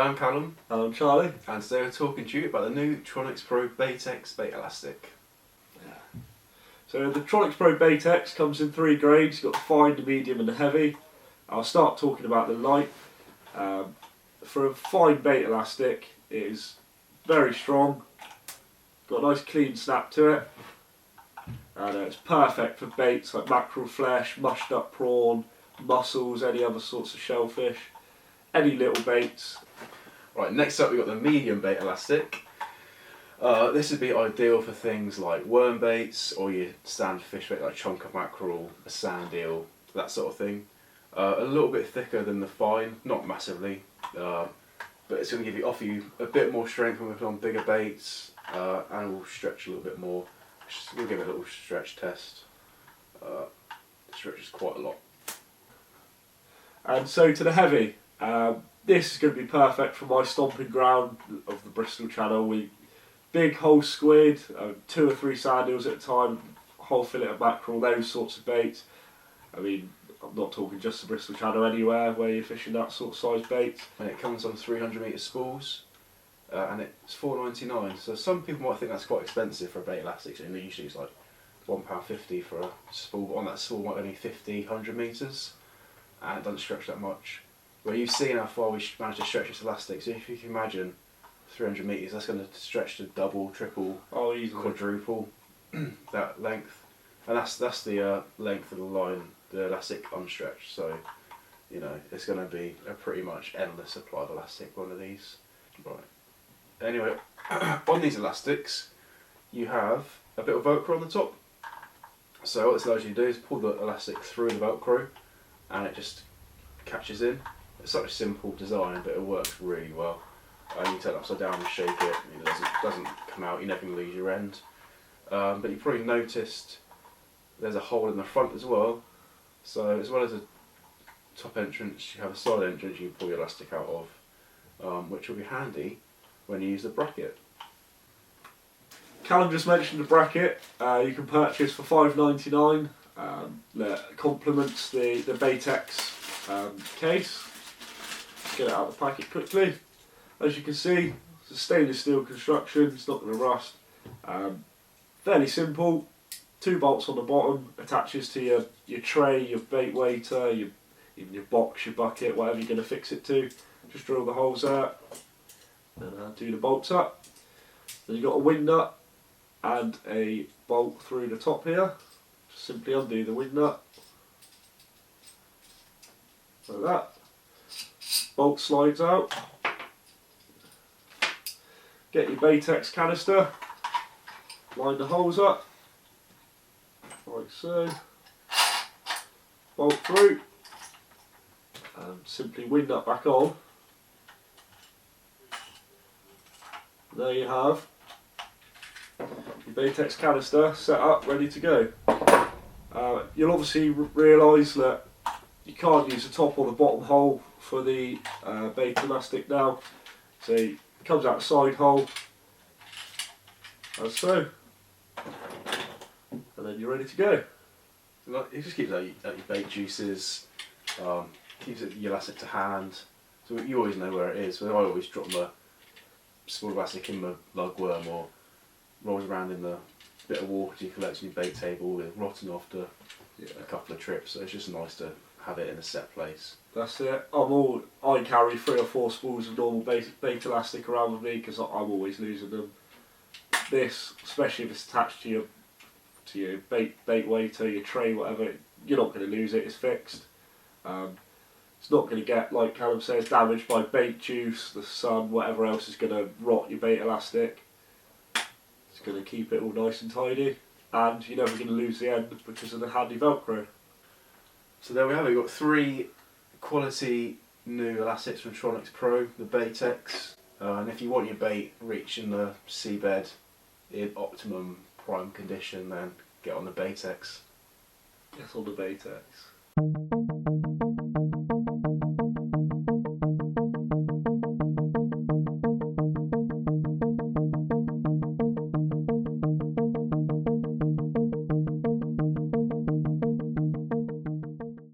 I'm Callum. And I'm Charlie. And today we're talking to you about the new Tronixpro Baitex bait elastic. So the Tronixpro Baitex comes in 3 grades. You've got the fine, the medium and the heavy. I'll start talking about the light. For a fine bait elastic, it is very strong. Got a nice clean snap to it. And it's perfect for baits like mackerel flesh, mushed up prawn, mussels, any other sorts of shellfish. Any little baits. Right, next up we've got the medium bait elastic. This would be ideal for things like worm baits or your standard fish bait like chunk of mackerel, a sandeel, that sort of thing. A little bit thicker than the fine, not massively, but it's going to offer you a bit more strength when we put on bigger baits, and will stretch a little bit more. We'll give it a little stretch test. It stretches quite a lot. And so to the heavy. This is going to be perfect for my stomping ground of the Bristol Channel. Big whole squid, 2 or 3 sandeels at a time, whole fillet of mackerel, those sorts of baits. I mean, I'm not talking just the Bristol Channel, anywhere where you're fishing that sort of size baits. And it comes on 300 metre spools, and it's £4.99. So some people might think that's quite expensive for a bait elastic. So usually it's like £1.50 for a spool, but on that spool might only 50, 100 metres, and it doesn't stretch that much. Well, you've seen how far we managed to stretch this elastic, so if you can imagine 300 metres, that's going to stretch to double, triple, quadruple that length. And that's the length of the line, the elastic unstretched, so you know, it's going to be a pretty much endless supply of elastic, one of these. Right. Anyway, on these elastics, you have a bit of Velcro on the top. So what this allows you to do is pull the elastic through the Velcro, and it just catches in. It's such a simple design, but it works really well. You turn it upside down and shake it, it doesn't come out, you never lose your end. But you probably noticed there's a hole in the front as well. So as well as a top entrance, you have a side entrance you can pull your elastic out of, which will be handy when you use the bracket. Callum just mentioned the bracket. You can purchase for £5.99. That complements the Baitex case. Get it out of the packet quickly. As you can see, it's a stainless steel construction, it's not going to rust. Fairly simple. 2 bolts on the bottom, attaches to your tray, your bait waiter, even your box, your bucket, whatever you're going to fix it to. Just drill the holes out and do the bolts up. Then you've got a wing nut and a bolt through the top here. Just simply undo the wing nut. Like that. Bolt slides out. Get your Baitex canister, line the holes up, like so, bolt through, and simply wing nut back on. There you have your Baitex canister set up, ready to go. You'll obviously realise that you can't use the top or the bottom hole for the bait elastic now, so it comes out the side hole, as so, and then you're ready to go. It just keeps out your bait juices, keeps the elastic to hand, so you always know where it is. So I always drop my small elastic in my lugworm, or rolls around in the bit of water you collect on your bait table with rotten after a couple of trips, so it's just nice to have it in a set place. That's it. I carry 3 or 4 spools of normal bait elastic around with me because I'm always losing them. This, especially if it's attached to your bait waiter, your tray, whatever, you're not going to lose it. It's fixed. It's not going to get, like Callum says, damaged by bait juice, the sun, whatever else is going to rot your bait elastic. It's going to keep it all nice and tidy, and you're never going to lose the end because of the handy Velcro. So there we have it. We've got 3 quality new elastics from Tronixpro, the Baitex, and if you want your bait reaching the seabed in optimum prime condition, then get on the Baitex. Get on the Baitex.